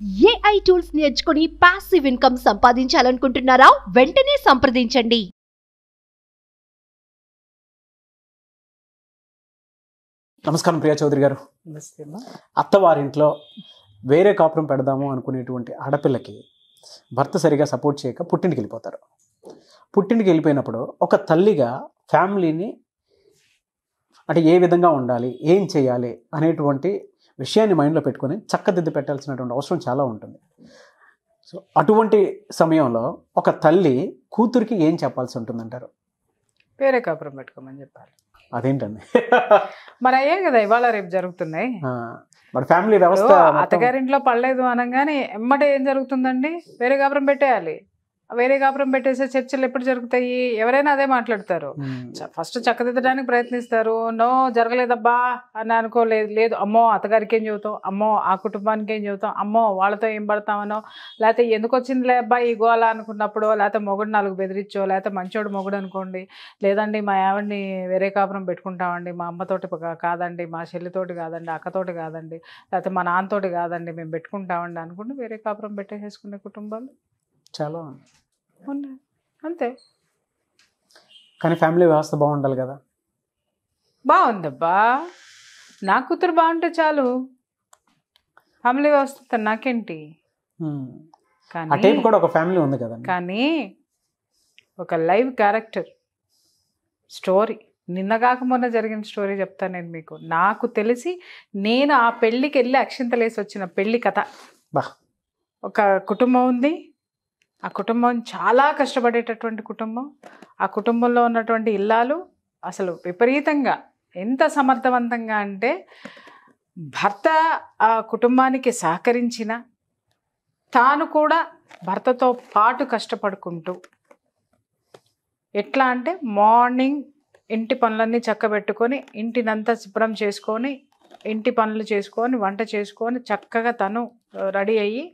AI tools నేర్చుకుని passive income సంపాదించాలనుకుంటున్నారా? వెంటనే సంప్రదించండి. నమస్కారం ప్రియా చౌదరి గారు. అత్తవారింట్లో వేరే కాపురం పెడదాము అనుకునేటువంటి ఆడపిల్లకి భర్త సరిగా సపోర్ట్ చేయక పుట్టింటికి వెళ్ళిపోతారు. పుట్టింటికి వెళ్ళిపోయినప్పుడు ఒక తల్లిగా ఫ్యామిలీని అంటే ఏ విధంగా ఉండాలి, ఏం చేయాలి అనేటువంటి విషయాన్ని మైండ్లో పెట్టుకొని చక్కదిద్ది పెట్టాల్సినటువంటి అవసరం చాలా ఉంటుంది. సో అటువంటి సమయంలో ఒక తల్లి కూతురికి ఏం చెప్పాల్సి ఉంటుందంటారు? వేరే కాపురం పెట్టుకోమని చెప్పాలి. అదేంటండి? మరి అయ్యే కదా ఇవాళ రేపు జరుగుతున్నాయి. మరి ఫ్యామిలీ వ్యవస్థ అత్తగారింట్లో పడలేదు అనగానే ఎమ్మటే ఏం జరుగుతుందండి? వేరే కాపురం పెట్టేయాలి. వేరే కాపురం పెట్టేసే చర్చలు ఎప్పుడు జరుగుతాయి? ఎవరైనా అదే మాట్లాడతారు. ఫస్ట్ చక్కదిద్దడానికి ప్రయత్నిస్తారు. నో జరగలేదబ్బా అని అనుకోలేదు. లేదు అమ్మో అత్తగారికి ఏం చెబుతాం, అమ్మో ఆ కుటుంబానికి ఏం చెబుతాం, అమ్మో వాళ్ళతో ఏం పడతామనో, లేకపోతే ఎందుకు వచ్చిందిలే అబ్బాయి ఈ గోల అనుకున్నప్పుడు, లేకపోతే మొగుడు నాలుగు బెదిరించో, లేకపోతే మంచోడు మొగుడు అనుకోండి, లేదండి మా ఆవిడ్ని వేరే కాపురం పెట్టుకుంటామండి, మా అమ్మతోటి కాదండి, మా చెల్లితోటి కాదండి, అక్కతోటి కాదండి, లేకపోతే మా నాన్నతోటి కాదండి, మేము పెట్టుకుంటామండి అనుకుంటే వేరే కాపురం పెట్టేసేసుకునే కుటుంబాలు చాలా ఉన్నాయి. అంతే. కానీ ఫ్యామిలీ వ్యవస్థ బాగుండాలి కదా. బాగుందబ్బా, నా కూతురు బాగుంటే చాలు, ఫ్యామిలీ వ్యవస్థ నాకేంటి. కానీ కూడా ఒక ఫ్యామిలీ ఉంది కదా. కానీ ఒక లైవ్ క్యారెక్టర్ స్టోరీ, నిన్నగాక మొన్న జరిగిన స్టోరీ చెప్తాను నేను మీకు. నాకు తెలిసి నేను ఆ పెళ్ళికి వెళ్ళి అక్షింతలేసి వచ్చిన పెళ్ళి కథ. ఒక కుటుంబం ఉంది, ఆ కుటుంబం చాలా కష్టపడేటటువంటి కుటుంబం. ఆ కుటుంబంలో ఉన్నటువంటి ఇల్లాలు అసలు విపరీతంగా ఎంత సమర్థవంతంగా అంటే, భర్త ఆ కుటుంబానికి సహకరించిన తాను కూడా భర్తతో పాటు కష్టపడుకుంటూ, ఎట్లా అంటే మార్నింగ్ ఇంటి పనులన్నీ చక్కబెట్టుకొని, ఇంటినంతా శుభ్రం చేసుకొని, ఇంటి పనులు చేసుకొని, వంట చేసుకొని, చక్కగా తను రెడీ అయ్యి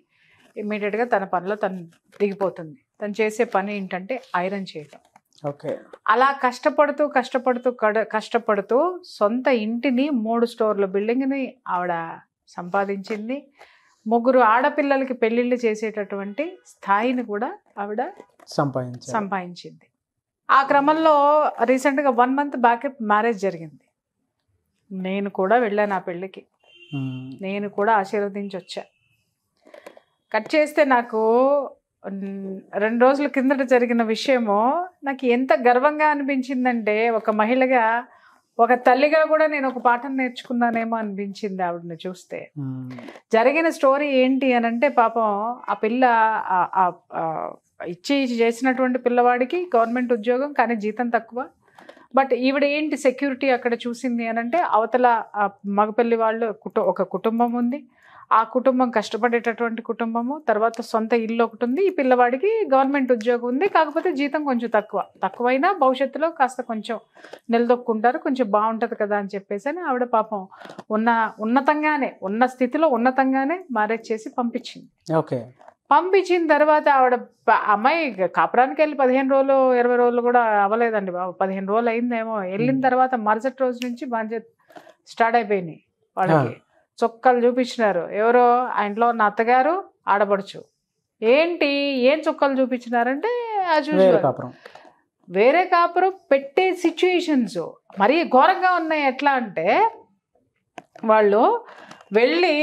ఇమ్మీడియట్గా తన పనిలో తను దిగిపోతుంది. తను చేసే పని ఏంటంటే ఐరన్ చేయటం. ఓకే. అలా కష్టపడుతూ కష్టపడుతూ కష్టపడుతూ సొంత ఇంటిని 3 స్టోర్ల బిల్డింగ్ని ఆవిడ సంపాదించింది. 3 ఆడపిల్లలకి పెళ్ళిళ్ళు చేసేటటువంటి స్థాయిని కూడా ఆవిడ సంపాదించింది. ఆ క్రమంలో రీసెంట్గా 1 మంత్ బ్యాక్ మ్యారేజ్ జరిగింది. నేను కూడా వెళ్ళాను ఆ పెళ్ళికి, నేను కూడా ఆశీర్వదించి వచ్చా. కట్ చేస్తే నాకు 2 రోజుల కిందట జరిగిన విషయము నాకు ఎంత గర్వంగా అనిపించిందంటే, ఒక మహిళగా, ఒక తల్లిగా కూడా నేను ఒక పాఠం నేర్చుకున్నానేమో అనిపించింది ఆవిడని చూస్తే. జరిగిన స్టోరీ ఏంటి అని అంటే, పాపం ఆ పిల్ల ఇచ్చి చేసినటువంటి పిల్లవాడికి గవర్నమెంట్ ఉద్యోగం, కానీ జీతం తక్కువ. బట్ ఈవిడ ఏంటి సెక్యూరిటీ అక్కడ చూసింది అని అంటే, అవతల మగపల్లి వాళ్ళు ఒక కుటుంబం ఉంది, ఆ కుటుంబం కష్టపడేటటువంటి కుటుంబము, తర్వాత సొంత ఇల్లు ఒకటి ఉంది, ఈ పిల్లవాడికి గవర్నమెంట్ ఉద్యోగం ఉంది, కాకపోతే జీతం కొంచెం తక్కువైనా భవిష్యత్తులో కాస్త కొంచెం నిలదొక్కుంటారు, కొంచెం బాగుంటుంది కదా అని చెప్పేసి అని ఆవిడ పాపం ఉన్న స్థితిలో ఉన్నతంగానే మ్యారేజ్ చేసి పంపించింది. ఓకే. పంపించిన తర్వాత ఆవిడ అమ్మాయి కాపురానికి వెళ్ళి 15 రోజులు 20 రోజులు కూడా అవ్వలేదండి బాబు, 15 రోజులు అయిందేమో. వెళ్ళిన తర్వాత మరుసటి రోజు నుంచి బాధ్యత స్టార్ట్ అయిపోయినాయి వాళ్ళకి. చొక్కాలు చూపించినారు. ఎవరో ఆ ఇంట్లో ఉన్న అత్తగారు, ఆడపడుచు. ఏం చొక్కాలు చూపించినారంటే వేరే కాపురం పెట్టే సిచ్యుయేషన్స్ మరీ ఘోరంగా ఉన్నాయి. ఎట్లా అంటే, వాళ్ళు వెళ్ళి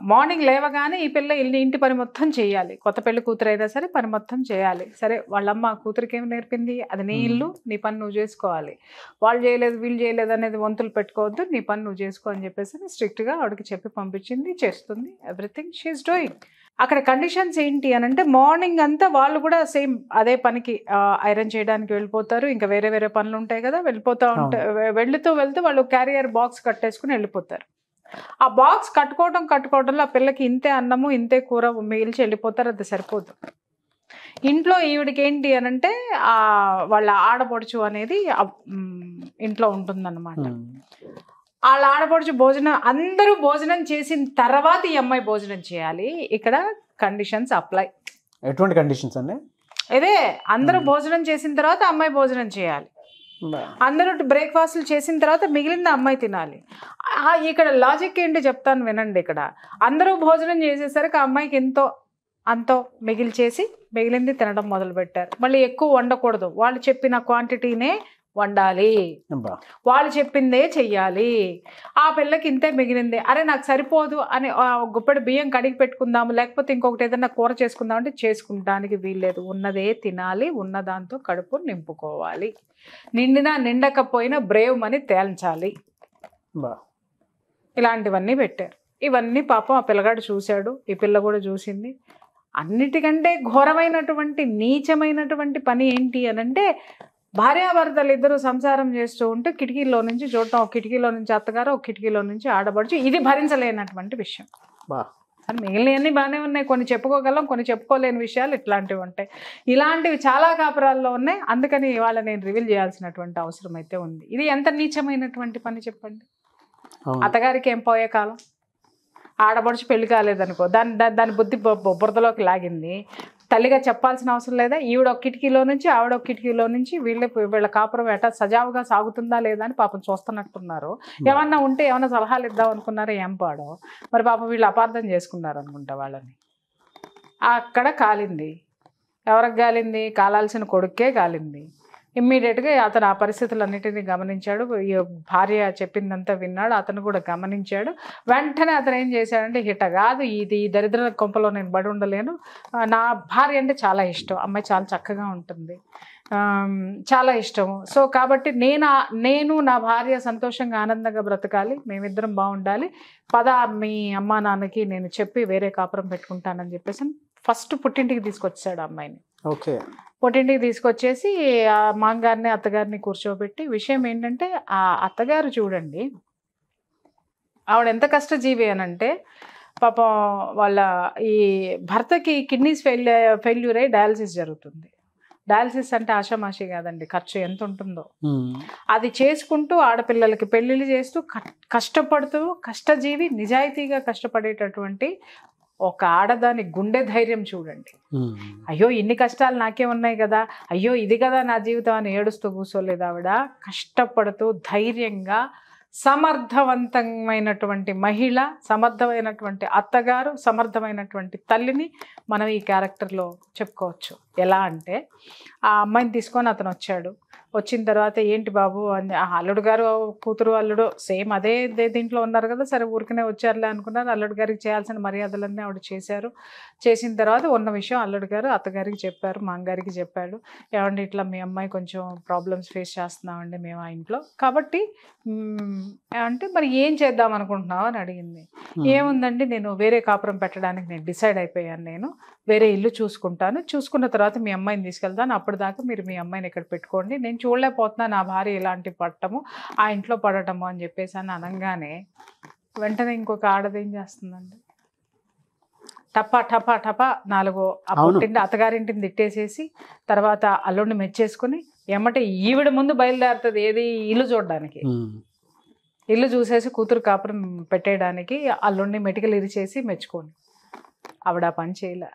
మార్నింగ్ లేవగానే ఈ పిల్ల ఇంటి పని మొత్తం చేయాలి. కొత్త పెళ్లి కూతురు అయినా సరే పని మొత్తం చేయాలి. సరే, వాళ్ళమ్మ కూతురికి ఏమి నేర్పింది? అది నీ ఇల్లు, నీ పని నువ్వు చేసుకోవాలి, వాళ్ళు చేయలేదు వీళ్ళు చేయలేదు అనేది వంతులు పెట్టుకోవద్దు, నీ పని నువ్వు చేసుకో అని చెప్పేసి స్ట్రిక్ట్గా ఆవిడకి చెప్పి పంపించింది. చేస్తుంది, ఎవ్రీథింగ్ షీఈస్ డూయింగ్. అక్కడ కండిషన్స్ ఏంటి అని అంటే, మార్నింగ్ అంతా వాళ్ళు కూడా సేమ్ అదే పనికి ఐరన్ చేయడానికి వెళ్ళిపోతారు. ఇంకా వేరే వేరే పనులు ఉంటాయి కదా, వెళ్తూ వాళ్ళు క్యారియర్ బాక్స్ కట్టేసుకుని వెళ్ళిపోతారు. ఆ బాక్స్ కట్టుకోవడంలో ఆ పిల్లకి ఇంతే అన్నము ఇంతే కూర మిగిల్చి వెళ్ళిపోతారు. అది సరిపోదు. ఇంట్లో ఈవిడికి ఏంటి అని అంటే, వాళ్ళ ఆడపడుచు అనేది ఇంట్లో ఉంటుందన్నమాట. వాళ్ళ ఆడపడుచు అందరూ భోజనం చేసిన తర్వాత ఈ అమ్మాయి భోజనం చేయాలి. ఇక్కడ కండిషన్స్ అప్లై. ఎటువంటి కండిషన్స్ అండి? ఇదే, అందరూ భోజనం చేసిన తర్వాత అమ్మాయి భోజనం చేయాలి. అందరూ బ్రేక్ఫాస్ట్లు చేసిన తర్వాత మిగిలింది అమ్మాయి తినాలి. ఇక్కడ లాజిక్ ఏంటి చెప్తాను వినండి. ఇక్కడ అందరూ భోజనం చేసేసరికి ఆ అమ్మాయికి అంతో మిగిల్చేసి మిగిలింది తినడం మొదలుపెట్టారు. మళ్ళీ ఎక్కువ వండకూడదు, వాళ్ళు చెప్పిన క్వాంటిటీనే వండాలి, వాళ్ళు చెప్పిందే చెయ్యాలి. ఆ పిల్లకి ఇంతే మిగిలింది, అరే నాకు సరిపోదు అని గుప్పెడు బియ్యం కడిగి పెట్టుకుందాము, లేకపోతే ఇంకొకటి ఏదైనా కూర చేసుకుందాం అంటే చేసుకుంటానికి వీల్లేదు. ఉన్నదే తినాలి, ఉన్నదాంతో కడుపు నింపుకోవాలి, నిండినా నిండకపోయినా బ్రేవ్ మని తేల్చాలి. ఇలాంటివన్నీ పెట్టారు. ఇవన్నీ పాపం ఆ పిల్లగాడు చూశాడు, ఈ పిల్ల కూడా చూసింది. అన్నిటికంటే ఘోరమైనటువంటి నీచమైనటువంటి పని ఏంటి అని అంటే, భార్యాభర్తలు ఇద్దరు సంసారం చేస్తూ ఉంటే కిటికీలో నుంచి చూడటం, ఒక కిటికీలో నుంచి అత్తగారు, ఒక కిటికీలో నుంచి ఆడబడుచు. ఇది భరించలేనటువంటి విషయం. మిగిలినవన్నీ బాగానే ఉన్నాయి, కొన్ని చెప్పుకోగలం, కొన్ని చెప్పుకోలేని విషయాలు ఇట్లాంటివి ఉంటాయి. ఇలాంటివి చాలా కాపురాల్లో ఉన్నాయి. అందుకని ఇవాళ నేను రివీల్ చేయాల్సినటువంటి అవసరం అయితే ఉంది. ఇది ఎంత నీచమైనటువంటి పని చెప్పండి. అత్తగారికి ఏం పోయే కాలం, ఆడబడుచు పెళ్లి కాలేదనుకో, దాని బుద్ధి బురదలోకి లాగింది. తల్లిగా చెప్పాల్సిన అవసరం లేదా? ఈవిడ ఒక కిటికీలో నుంచి ఆవిడ ఒక కిటికీలో నుంచి వీళ్ళ కాపురం ఎటా సజావుగా సాగుతుందా లేదా అని పాపం చూస్తున్నట్టున్నారు. ఏమన్నా ఉంటే ఏమన్నా సలహాలు ఇద్దాం అనుకున్నారో ఏం పాడో మరి పాపం వీళ్ళు అపార్థం చేసుకున్నారు అనుకుంటా వాళ్ళని. అక్కడ కాలింది. ఎవరికి కాలింది? కాలాల్సిన కొడుక్కే కాలింది. ఇమ్మీడియట్గా అతను ఆ పరిస్థితులన్నిటినీ గమనించాడు. భార్య చెప్పిందంతా విన్నాడు, అతను కూడా గమనించాడు. వెంటనే అతను ఏం చేశాడంటే, హిట కాదు ఇది, ఈ దరిద్ర కొంపలో నేను బడి ఉండలేను, నా భార్య అంటే చాలా ఇష్టం, అమ్మాయి చాలా చక్కగా ఉంటుంది, చాలా ఇష్టము. సో కాబట్టి నేను నా భార్య సంతోషంగా ఆనందంగా బ్రతకాలి, మేమిద్దరం బాగుండాలి, పద మీ అమ్మా నాన్నకి నేను చెప్పి వేరే కాపురం పెట్టుకుంటానని చెప్పేసి ఫస్ట్ పుట్టింటికి తీసుకొచ్చాడు అమ్మాయిని. ఓకే. పుట్టింటికి తీసుకొచ్చేసి ఆ మామగారిని అత్తగారిని కూర్చోబెట్టి, విషయం ఏంటంటే ఆ అత్తగారు చూడండి, ఆవిడ ఎంత కష్టజీవి అనంటే, పాపం వాళ్ళ ఈ భర్తకి కిడ్నీస్ ఫెయిల్యూర్ అయ్యి డయాలసిస్ జరుగుతుంది. డయాలసిస్ అంటే ఆషామాషి కాదండి, ఖర్చు ఎంత ఉంటుందో. అది చేసుకుంటూ ఆడపిల్లలకి పెళ్ళిళ్ళు చేస్తూ కష్టపడుతూ, కష్టజీవి, నిజాయితీగా కష్టపడేటటువంటి ఒక ఆడదాని గుండె ధైర్యం చూడండి. అయ్యో ఇన్ని కష్టాలు నాకే ఉన్నాయి కదా, అయ్యో ఇది కదా నా జీవితం అని ఏడుస్తూ కూర్చోలేదు ఆవిడ. కష్టపడుతూ ధైర్యంగా సమర్థవంతమైనటువంటి మహిళ, సమర్థమైనటువంటి అత్తగారు, సమర్థమైనటువంటి తల్లిని మనం ఈ క్యారెక్టర్లో చెప్పుకోవచ్చు. ఎలా అంటే, ఆ అమ్మాయిని తీసుకొని అతను వచ్చాడు. వచ్చిన తర్వాత ఏంటి బాబు అని, అల్లుడు గారు కూతురు అల్లుడు సేమ్ అదే దీంట్లో ఉన్నారు కదా, సరే ఊరికనే వచ్చారులే అనుకున్నారు. అల్లుడు గారికి చేయాల్సిన మర్యాదలన్నీ ఆవిడ చేశారు. చేసిన తర్వాత ఉన్న విషయం అల్లుడు గారు అత్తగారికి చెప్పారు, మామగారికి చెప్పాడు. ఏమండి ఇట్లా మీ అమ్మాయి కొంచెం ప్రాబ్లమ్స్ ఫేస్ చేస్తున్నామండి మేము ఆ ఇంట్లో, కాబట్టి అంటే మరి ఏం చేద్దాం అనుకుంటున్నావు అని అడిగింది. ఏముందండి, నేను వేరే కాపురం పెట్టడానికి నేను డిసైడ్ అయిపోయాను, నేను వేరే ఇల్లు చూసుకుంటాను, చూసుకున్న తర్వాత మీ అమ్మాయిని తీసుకెళ్తాను, అప్పటిదాకా మీరు మీ అమ్మాయిని ఇక్కడ పెట్టుకోండి, నేను చూడలేకపోతున్నాను నా భార్య ఇలాంటి పడటము, ఆ ఇంట్లో పడటము అని చెప్పేసి అని అనగానే వెంటనే ఇంకొక ఆడదేం చేస్తుందండి, టపా టపా టపా 4 పుట్టింటి అత్తగారింటిని తిట్టేసేసి తర్వాత అల్లుడిని మెచ్చేసుకుని ఏమంటే ఈవిడ ముందు బయలుదేరుతుంది, ఏది ఇల్లు చూడడానికి. ఇల్లు చూసేసి కూతురు కాపురం పెట్టేయడానికి అల్లుడిని మెటికలు ఇరిచేసి మెచ్చుకోండి. ఆవిడ ఆ పని చేయలే.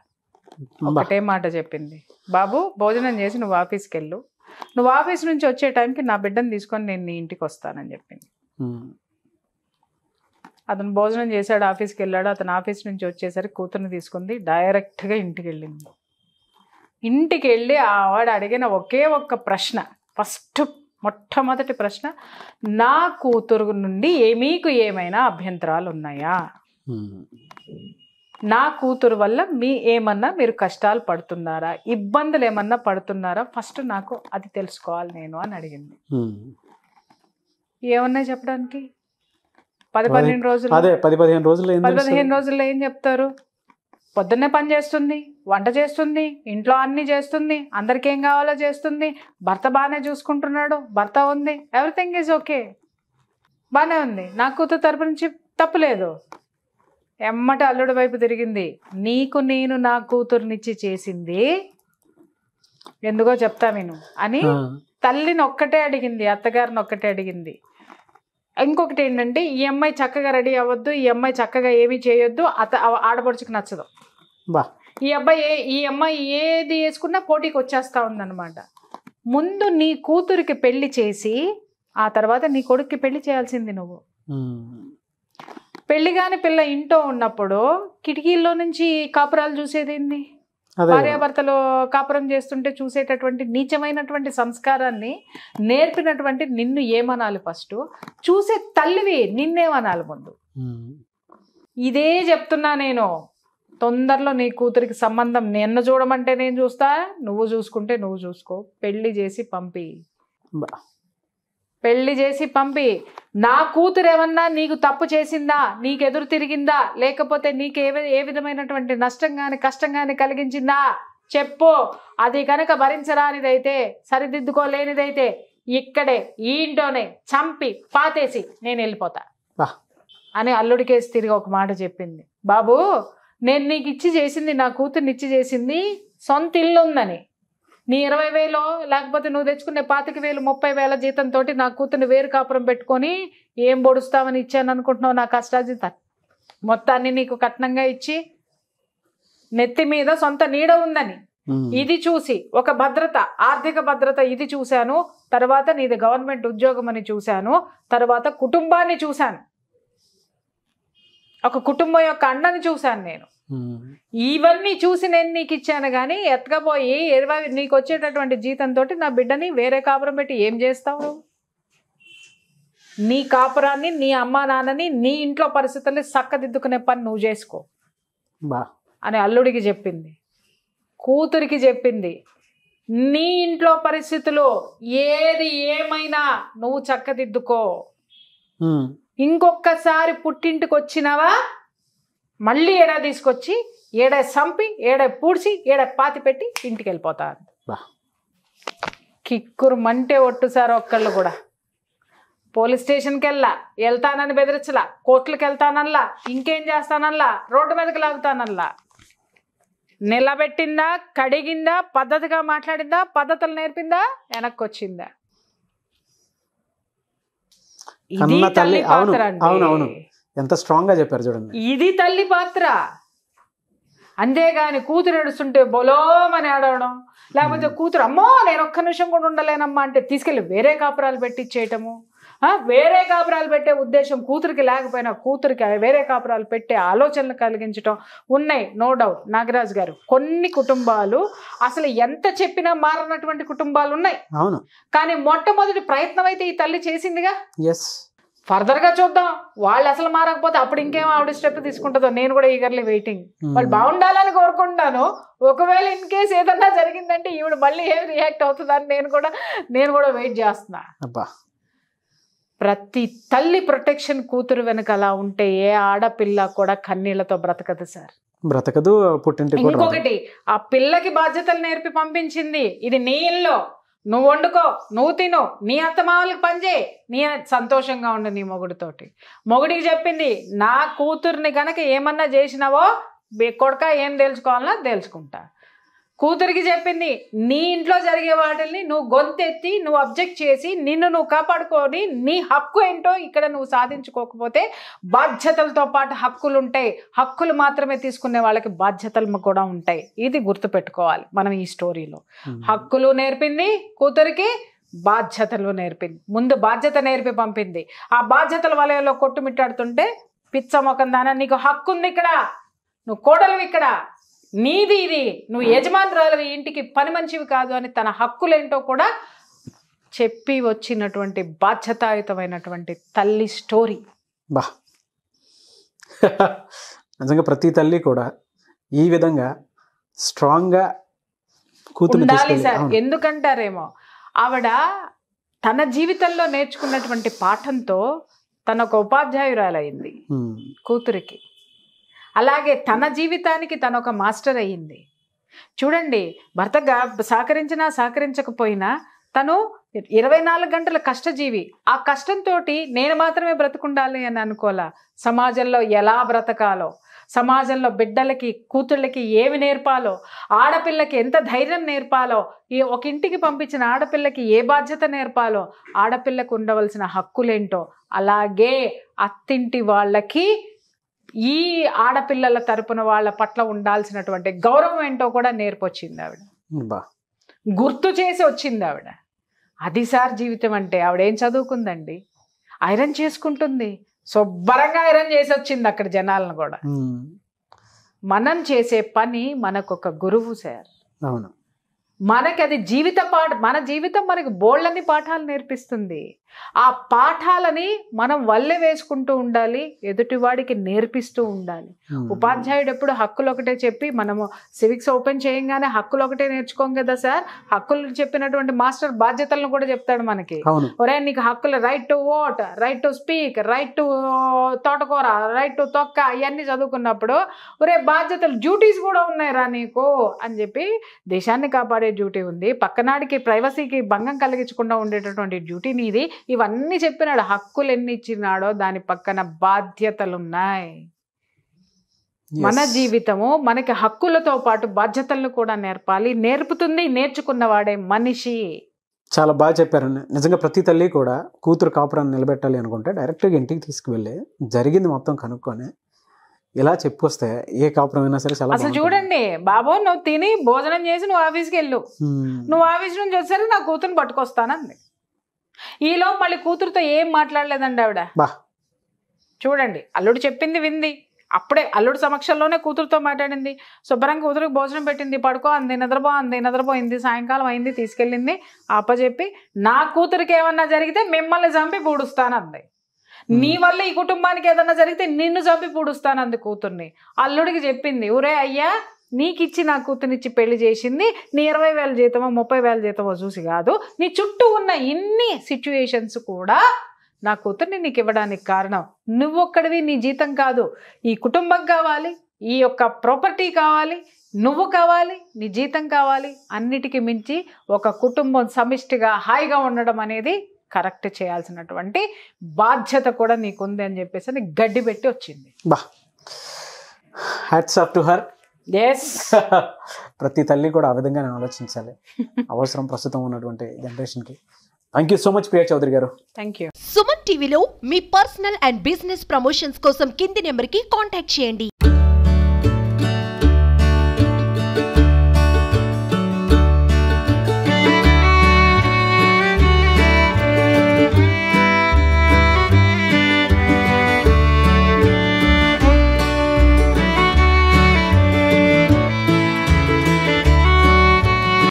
ఒకటే మాట చెప్పింది, బాబు భోజనం చేసి నువ్వు ఆఫీస్కి వెళ్ళు, నువ్వు ఆఫీస్ నుంచి వచ్చే టైంకి నా బిడ్డను తీసుకొని నేను నీ ఇంటికి వస్తానని చెప్పింది. అతను భోజనం చేశాడు, ఆఫీస్కి వెళ్ళాడు. అతను ఆఫీస్ నుంచి వచ్చేసరికి కూతురుని తీసుకుంది, డైరెక్ట్గా ఇంటికి వెళ్ళింది. ఇంటికి వెళ్ళి ఆవిడ అడిగిన ఒకే ఒక్క ప్రశ్న, మొట్టమొదటి ప్రశ్న, నా కూతురు నుండి మీకు ఏమైనా అభ్యంతరాలు ఉన్నాయా, నా కూతురు వల్ల ఏమన్నా మీరు కష్టాలు పడుతున్నారా, ఇబ్బందులు ఏమన్నా పడుతున్నారా, ఫస్ట్ నాకు అది తెలుసుకోవాలి నేను అని అడిగింది. ఏమన్నా చెప్పడానికి 10-15 రోజుల్లో ఏం చెప్తారు? పొద్దున్నే పని చేస్తుంది, వంట చేస్తుంది, ఇంట్లో అన్నీ చేస్తుంది, అందరికి ఏం కావాలో చేస్తుంది, భర్త బాగానే చూసుకుంటున్నాడు, భర్త ఉంది, ఎవ్రీథింగ్ ఈజ్ ఓకే, బాగానే ఉంది, నా కూతురు తరపు నుంచి తప్పులేదు. ఎమ్మటి అల్లుడి వైపు తిరిగింది, నీకు నేను నా కూతురునిచ్చి చేసింది ఎందుకో చెప్తా నేను అని తల్లిని ఒక్కటే అడిగింది, అత్తగారిని ఒక్కటే అడిగింది. ఇంకొకటి ఏంటంటే, ఈ అమ్మాయి చక్కగా రెడీ అవ్వద్దు, ఈ అమ్మాయి చక్కగా ఏమీ చేయొద్దు, ఆడపడుచుకు నచ్చదు. ఈ అమ్మాయి ఏది వేసుకున్నా పోటీకి వచ్చేస్తా ఉందన్నమాట. ముందు నీ కూతురికి పెళ్లి చేసి ఆ తర్వాత నీ కొడుక్కి పెళ్లి చేయాల్సింది నువ్వు. పెళ్లి కాని పిల్ల ఇంట్లో ఉన్నప్పుడు కిటికీల్లో నుంచి కాపురాలు చూసేదేంది? భార్యాభర్తలు కాపురం చేస్తుంటే చూసేటటువంటి నీచమైనటువంటి సంస్కారాన్ని నేర్పినటువంటి నిన్ను ఏమనాలి? ఫస్ట్ చూసే తల్లివి నిన్నేమనాలి ముందు? ఇదే చెప్తున్నా నేను. తొందరలో నీ కూతురికి సంబంధం నిన్ను చూడమంటే నేను చూస్తా, నువ్వు చూసుకుంటే నువ్వు చూసుకో. పెళ్లి చేసి పంపి, పెళ్లి చేసి పంపి. నా కూతురు ఏమన్నా నీకు తప్పు చేసిందా, నీకు ఎదురు తిరిగిందా, లేకపోతే నీకు ఏ విధమైనటువంటి నష్టం కానీ కష్టం కానీ కలిగించిందా చెప్పు. అది కనుక భరించరానిదైతే, సరిదిద్దుకోలేనిదైతే ఇక్కడే ఈ ఇంట్లోనే చంపి పాతేసి నేను వెళ్ళిపోతా అని అల్లుడికేసి తిరిగి ఒక మాట చెప్పింది. బాబు, నేను నీకు ఇచ్చి చేసింది, నా కూతుర్ని ఇచ్చి చేసింది సొంత ఇల్లు ఉందని. నీ 20,000 లేకపోతే నువ్వు తెచ్చుకునే 25,000 30,000 జీతంతో నా కూతుర్ని వేరు కాపురం పెట్టుకొని ఏం పొడుస్తామని ఇచ్చాను అనుకుంటున్నావు? నా కష్టాజీతం మొత్తాన్ని నీకు కట్నంగా ఇచ్చి నెత్తి మీద సొంత నీడ ఉందని ఇది చూసి, ఒక భద్రత, ఆర్థిక భద్రత ఇది చూశాను. తర్వాత నీది గవర్నమెంట్ ఉద్యోగం అని చూశాను. తర్వాత కుటుంబాన్ని చూశాను, ఒక కుటుంబం యొక్క అండని చూశాను నేను. ఇవన్నీ చూసి నేను నీకు ఇచ్చాను. కానీ ఎత్తకపోయి నీకు వచ్చేటటువంటి జీతంతో నా బిడ్డని వేరే కాపురం పెట్టి ఏం చేస్తావు? నీ కాపురాన్ని, నీ అమ్మా నాన్నని, నీ ఇంట్లో పరిస్థితుల్ని చక్కదిద్దుకునే పని నువ్వు చేసుకో అని అల్లుడికి చెప్పింది. కూతురికి చెప్పింది, నీ ఇంట్లో పరిస్థితులు ఏది ఏమైనా నువ్వు చక్కదిద్దుకో. ఇంకొకసారి పుట్టింటికి వచ్చినావా మళ్ళీ ఏడా తీసుకొచ్చి ఏడా సంపి ఏడా పూడ్చి ఏడా పాతి పెట్టి ఇంటికి వెళ్ళిపోతా. కిక్కురు మంటే ఒట్టు సార్. ఒక్కళ్ళు కూడా పోలీస్ స్టేషన్కి వెళ్తానని బెదిరించలా, కోర్టులకు వెళ్తానల్లా, ఇంకేం చేస్తానల్లా, రోడ్డు మీదకి లాగుతానల్లా. నిలబెట్టిందా, కడిగిందా, పద్ధతిగా మాట్లాడిందా, పద్ధతులు నేర్పిందా, వెనక్కి వచ్చిందా? ఇది తల్లి పాత్ర అండి. ఎంత స్ట్రాంగ్ గా చెప్పారు చూడండి. ఇది తల్లి పాత్ర. అంతేగాని కూతురు ఏడుస్తుంటే బొలోమని ఆడవడం, లేకపోతే కూతురు అమ్మో నేను ఒక్క నిమిషం కూడా ఉండలేనమ్మా అంటే తీసుకెళ్ళి వేరే కాపురాలు పెట్టించేయటము. వేరే కాపురాలు పెట్టే ఉద్దేశం కూతురికి లేకపోయినా కూతురికి వేరే కాపురాలు పెట్టే ఆలోచనలు కలిగించడం ఉన్నాయి. నో డౌట్ నాగరాజు గారు, కొన్ని కుటుంబాలు అసలు ఎంత చెప్పినా మారనటువంటి కుటుంబాలు ఉన్నాయి. అవును. కానీ మొట్టమొదటి ప్రయత్నం అయితే ఈ తల్లి చేసిందిగా. ఫర్దర్ గా చూద్దాం, వాళ్ళు అసలు మారకపోతే అప్పుడు ఇంకేం ఆవిడ స్టెప్ తీసుకుంటుందో. నేను కూడా ఈగర్లీ వెయిటింగ్. వాళ్ళు బాగుండాలని కోరుకుంటాను. ఒకవేళ ఇన్ కేసు ఏదన్నా జరిగిందంటే ఈవిడ మళ్ళీ ఏం రియాక్ట్ అవుతుందని నేను కూడా వెయిట్ చేస్తున్నా. ప్రతి తల్లి ప్రొటెక్షన్ కూతురు వెనక అలా ఉంటే ఏ ఆడపిల్ల కూడా కన్నీళ్లతో బ్రతకదు సార్, బ్రతకదు. పుట్టింటి ఇంకొకటి, ఆ పిల్లకి బాధ్యతలు నేర్పి పంపించింది. ఇది నీ ఇల్లు, నువ్వు వండుకో, నువ్వు తిను, నీ అత్తమామలకి పనిచేయి, నీ సంతోషంగా ఉండు నీ మొగుడితోటి. మొగుడికి చెప్పింది, నా కూతుర్ని గనక ఏమన్నా చేసినావో కొడుక ఏం తెలుసుకోవాలన్నా తెలుసుకుంటా. కూతురికి చెప్పింది, నీ ఇంట్లో జరిగే వాటిని నువ్వు గొంతెత్తి నువ్వు అబ్జెక్ట్ చేసి నిన్ను నువ్వు కాపాడుకొని నీ హక్కు ఏంటో ఇక్కడ నువ్వు సాధించుకోకపోతే బాధ్యతలతో పాటు హక్కులు ఉంటాయి. హక్కులు మాత్రమే తీసుకునే వాళ్ళకి బాధ్యతలు కూడా ఉంటాయి. ఇది గుర్తుపెట్టుకోవాలి మనం ఈ స్టోరీలో. హక్కులు నేర్పింది కూతురికి, బాధ్యతలు నేర్పింది. ముందు బాధ్యత నేర్పి పంపింది. ఆ బాధ్యతల వలయంలో కొట్టుమిట్టాడుతుంటే పిచ్చ మొఖం దానా, నీకు హక్కు ఉంది ఇక్కడ, నువ్వు కోడలు ఇక్కడ, నీది ఇది, నువ్వు యజమానురాలివి, ఇంటికి పని మంచివి కాదు అని తన హక్కులేంటో కూడా చెప్పి వచ్చినటువంటి బాధ్యతాయుతమైనటువంటి తల్లి స్టోరీ. నిజంగా ప్రతి తల్లి కూడా ఈ విధంగా స్ట్రాంగ్గా ఉండాలి సార్. ఎందుకంటారేమో ఆవిడ తన జీవితంలో నేర్చుకున్నటువంటి పాఠంతో తన ఒక ఉపాధ్యాయురాలయ్యింది కూతురికి. అలాగే తన జీవితానికి తను ఒక మాస్టర్ అయ్యింది. చూడండి, భర్తగా సహకరించినా సహకరించకపోయినా తను 24 గంటల కష్టజీవి. ఆ కష్టంతో నేను మాత్రమే బ్రతుకుండాలి అని అనుకోలే. సమాజంలో ఎలా బ్రతకాలో, సమాజంలో బిడ్డలకి కూతుళ్ళకి ఏమి నేర్పాలో, ఆడపిల్లకి ఎంత ధైర్యం నేర్పాలో, ఒక ఇంటికి పంపించిన ఆడపిల్లకి ఏ బాధ్యత నేర్పాలో, ఆడపిల్లకు ఉండవలసిన హక్కులేంటో, అలాగే అత్తింటి వాళ్ళకి ఈ ఆడపిల్లల తరపున వాళ్ళ పట్ల ఉండాల్సినటువంటి గౌరవం ఏంటో కూడా నేర్పొచ్చింది ఆవిడ. గుర్తు చేసి వచ్చింది ఆవిడ. అది సార్ జీవితం అంటే. ఆవిడేం చదువుకుందండి, ఐరన్ చేసుకుంటుంది, శుభ్రంగా ఐరన్ చేసి వచ్చింది అక్కడ జనాలను కూడా. మనం చేసే పని మనకొక గురువు సార్. అవును, మనకి అది జీవిత మన జీవితం మనకి బోళ్ళని పాఠాలు నేర్పిస్తుంది. ఆ పాఠాలని మనం వల్లె వేసుకుంటూ ఉండాలి, ఎదుటివాడికి నేర్పిస్తూ ఉండాలి. ఉపాధ్యాయుడు ఎప్పుడు హక్కులు ఒకటే చెప్పి, మనము సివిక్స్ ఓపెన్ చేయంగానే హక్కులు ఒకటే నేర్చుకోం కదా సార్. హక్కులు చెప్పినటువంటి మాస్టర్ బాధ్యతలను కూడా చెప్తాడు మనకి. ఒరే నీకు హక్కులు, right to vote, right to speak, right to తోటకూర, రైట్ టు తొక్క, ఇవన్నీ చదువుకున్నప్పుడు ఒరే బాధ్యతలు, డ్యూటీస్ కూడా ఉన్నాయిరా నీకు అని చెప్పి, దేశాన్ని కాపాడే డ్యూటీ ఉంది, పక్కనాడికి ప్రైవసీకి భంగం కలిగించకుండా ఉండేటటువంటి డ్యూటీ నీది, ఇవన్నీ చెప్పినాడు. హక్కులు ఎన్ని ఇచ్చినాడో దాని పక్కన బాధ్యతలున్నాయి. మన జీవితము మనకి హక్కులతో పాటు బాధ్యతలను కూడా నేర్పాలి. నేర్పుతుంది నేర్చుకున్నవాడే మనిషి. చాలా బాగా చెప్పారండి. నిజంగా ప్రతి తల్లి కూడా కూతురు కాపురాన్ని నిలబెట్టాలి అనుకుంటే డైరెక్ట్గా ఇంటికి తీసుకువెళ్ళి జరిగింది మొత్తం కనుక్కొని ఇలా చెప్పుకొస్తే ఏ కాపురం అయినా సరే చాలా. అసలు చూడండి బాబు, నువ్వు తిని భోజనం చేసి నువ్వు ఆఫీస్కి వెళ్ళు, నువ్వు ఆఫీస్ నుంచి వచ్చేసరికి నా కూతురుని పట్టుకొస్తానంది. ఈలో మళ్ళీ కూతురుతో ఏం మాట్లాడలేదండి ఆవిడ. చూడండి, అల్లుడు చెప్పింది వింది, అప్పుడే అల్లుడు సమక్షంలోనే కూతురుతో మాట్లాడింది, శుభ్రంగా కూతురికి భోజనం పెట్టింది, పడుకో అంది, నిద్రపోయింది, సాయంకాలం అయింది, తీసుకెళ్ళింది, అప్పచెప్పి నా కూతురికి ఏమన్నా జరిగితే మిమ్మల్ని చంపి పూడుస్తానంది, నీ వల్ల ఈ కుటుంబానికి ఏదన్నా జరిగితే నిన్ను చంపి పూడుస్తానంది కూతుర్ని. అల్లుడికి చెప్పింది, ఊరే అయ్యా నీకిచ్చి నా కూతురినిచ్చి పెళ్లి చేసింది నీ 20,000 జీతమో 30,000 జీతమో చూసి కాదు, నీ చుట్టూ ఉన్న ఇన్ని సిచ్యువేషన్స్ కూడా నా కూతుర్ని నీకు ఇవ్వడానికి కారణం నువ్వొక్కడివి, నీ జీతం కాదు, ఈ కుటుంబం కావాలి, ఈ యొక్క ప్రాపర్టీ కావాలి, నువ్వు కావాలి, నీ జీతం కావాలి, అన్నిటికీ మించి ఒక కుటుంబం సమిష్టిగా హాయిగా ఉండడం అనేది కరెక్ట్ చేయాల్సినటువంటి బాధ్యత కూడా నీకుంది అని చెప్పేసి గడ్డి పెట్టి వచ్చింది. Hats off to her. Yes, ప్రతి తల్లి కూడా ఆ విధంగానే ఆలోచించాలి, అవసరం ప్రస్తుతం ఉన్నటువంటి జనరేషన్కి. Thank you so much Priya Chaudhary గారు. Thank you. సుమన్ టీవీలో మీ పర్సనల్ అండ్ బిజినెస్ ప్రమోషన్స్ కోసం కింది నెంబర్కి కాంటాక్ట్ చేయండి.